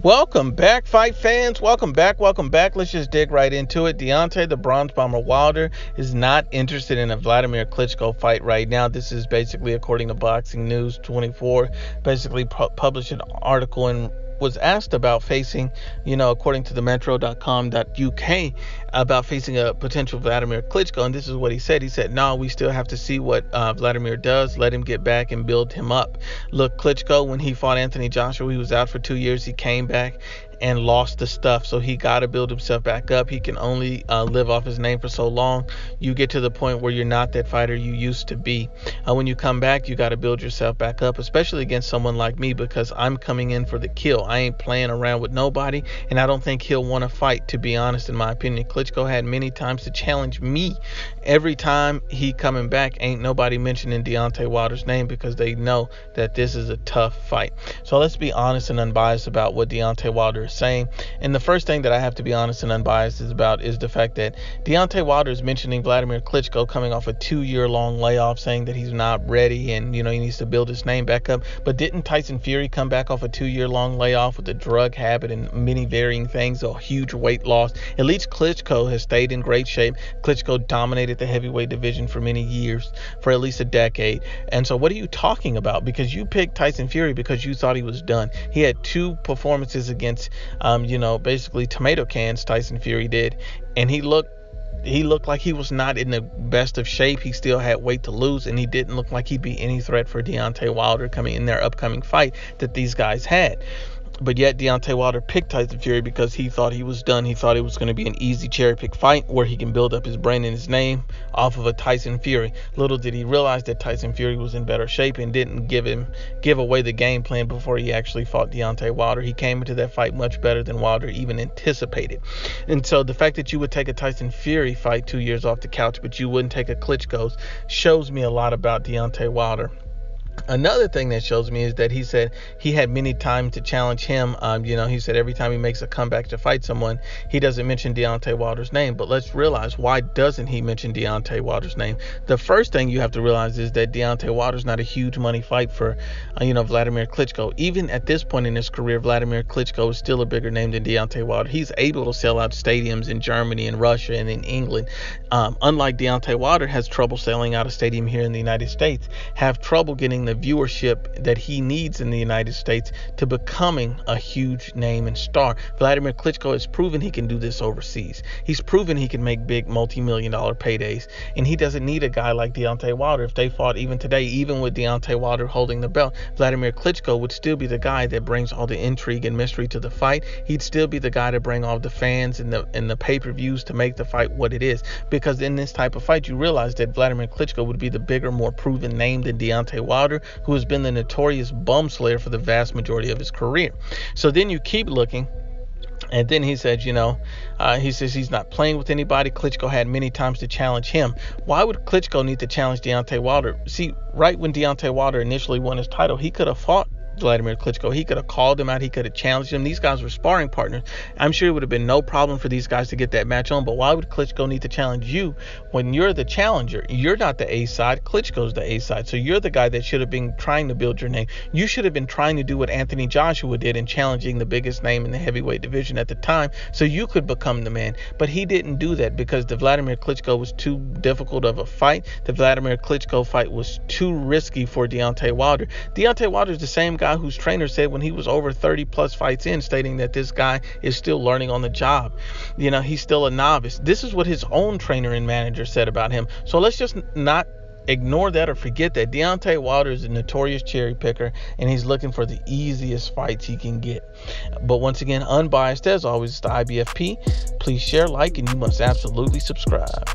Welcome back, fight fans. Welcome back. Let's just dig right into it. Deontay, the Bronze Bomber Wilder, is not interested in a Vladimir Klitschko fight right now. This is basically, according to Boxing News 24, basically published an article and was asked about facing, according to the metro.com.uk, about facing a potential Vladimir Klitschko. And this is what he said. He said, no, we still have to see what Vladimir does. Let him get back and build him up. Look, Klitschko, when he fought Anthony Joshua, he was out for 2 years. He came back and lost the stuff. So he got to build himself back up. He can only live off his name for so long. You get to the point where you're not that fighter you used to be. When you come back, you got to build yourself back up, especially against someone like me, because I'm coming in for the kill. I ain't playing around with nobody, and I don't think he'll want to fight, to be honest, in my opinion. Klitschko had many times to challenge me. Every time he coming back, ain't nobody mentioning Deontay Wilder's name because they know that this is a tough fight. So let's be honest and unbiased about what Deontay Wilder is saying. And the first thing that I have to be honest and unbiased about is the fact that Deontay Wilder is mentioning Vladimir Klitschko coming off a 2-year-long layoff, saying that he's not ready and, he needs to build his name back up. But didn't Tyson Fury come back off a 2-year-long layoff with a drug habit and many varying things, a huge weight loss? At least Klitschko has stayed in great shape. Klitschko dominated the heavyweight division for many years, for at least a decade. And so what are you talking about? Because you picked Tyson Fury because you thought he was done. He had 2 performances against basically tomato cans, Tyson Fury did, and he looked like he was not in the best of shape. He still had weight to lose, and he didn't look like he'd be any threat for Deontay Wilder coming in their upcoming fight that these guys had. But yet Deontay Wilder picked Tyson Fury because he thought he was done. He thought it was going to be an easy cherry pick fight where he can build up his brand and his name off of a Tyson Fury. Little did he realize that Tyson Fury was in better shape and didn't give away the game plan before he actually fought Deontay Wilder. He came into that fight much better than Wilder even anticipated. And so the fact that you would take a Tyson Fury fight 2 years off the couch, but you wouldn't take a Klitschko's, shows me a lot about Deontay Wilder. Another thing that shows me is that he said he had many times to challenge him. He said every time he makes a comeback to fight someone, he doesn't mention Deontay Wilder's name. But let's realize, why doesn't he mention Deontay Wilder's name? The first thing you have to realize is that Deontay Wilder's not a huge money fight for, Vladimir Klitschko. Even at this point in his career, Vladimir Klitschko is still a bigger name than Deontay Wilder. He's able to sell out stadiums in Germany and Russia and in England. Unlike Deontay Wilder has trouble selling out a stadium here in the United States, have trouble getting the viewership that he needs in the United States to becoming a huge name and star. Vladimir Klitschko has proven he can do this overseas. He's proven he can make big multi-million-dollar paydays, and he doesn't need a guy like Deontay Wilder. If they fought even today, even with Deontay Wilder holding the belt, Vladimir Klitschko would still be the guy that brings all the intrigue and mystery to the fight. He'd still be the guy to bring all the fans and the pay-per-views to make the fight what it is. Because in this type of fight, you realize that Vladimir Klitschko would be the bigger, more proven name than Deontay Wilder, who has been the notorious bum slayer for the vast majority of his career. So then you keep looking, and then he said, he says he's not playing with anybody. Klitschko had many times to challenge him. Why would Klitschko need to challenge Deontay Wilder? See, right when Deontay Wilder initially won his title, he could have fought Vladimir Klitschko. He could have called him out. He could have challenged him. These guys were sparring partners. I'm sure it would have been no problem for these guys to get that match on. But why would Klitschko need to challenge you when you're the challenger? You're not the A side. Klitschko's the A side. So you're the guy that should have been trying to build your name. You should have been trying to do what Anthony Joshua did in challenging the biggest name in the heavyweight division at the time, so you could become the man. But he didn't do that because the Vladimir Klitschko was too difficult of a fight. The Vladimir Klitschko fight was too risky for Deontay Wilder. Deontay Wilder is the same guy whose trainer said when he was over 30 plus fights in, stating that this guy is still learning on the job. He's still a novice. This is what his own trainer and manager said about him. So let's just not ignore that or forget that. Deontay Wilder is a notorious cherry picker, and he's looking for the easiest fights he can get. But once again, unbiased as always, it's the IBFP. Please share, like, and you must absolutely subscribe.